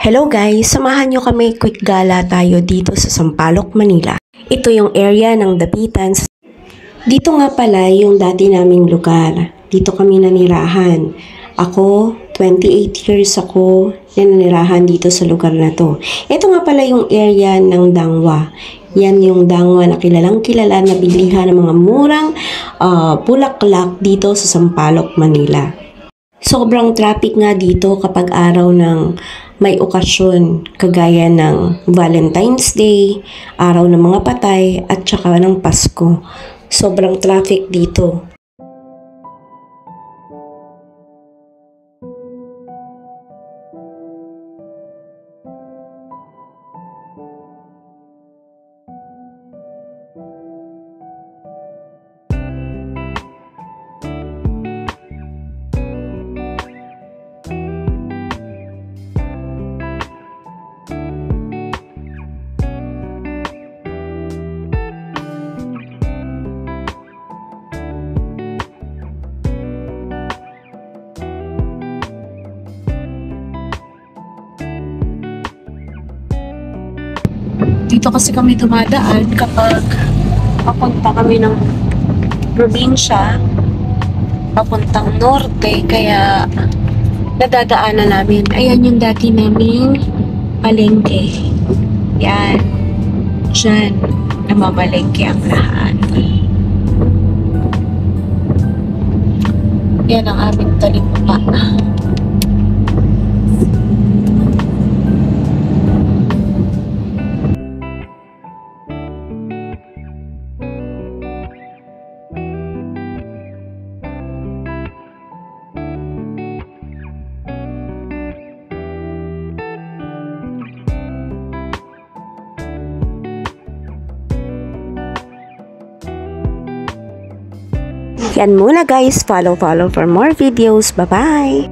Hello guys, samahan nyo kami quick gala tayo dito sa Sampaloc, Manila. Ito yung area ng Dapitan. Dito nga pala yung dati naming lugar. Dito kami nanirahan. Ako, 28 years ako nanirahan dito sa lugar na to. Ito nga pala yung area ng Dangwa. Yan yung Dangwa na kilalang kilala na bilihan ng mga murang bulaklak dito sa Sampaloc, Manila. Sobrang traffic nga dito kapag araw ng may okasyon kagaya ng Valentine's Day, araw ng mga patay at saka ng Pasko. Sobrang traffic dito. Dito kasi kami dumadaan kapag papunta kami ng probinsya, papuntang norte, kaya nadadaanan namin. Ayan yung dati naming palengke. Yan. Diyan, namamalengke ang lahat. Yan ang aming talikupa. Yan muna guys. Follow for more videos. Bye-bye!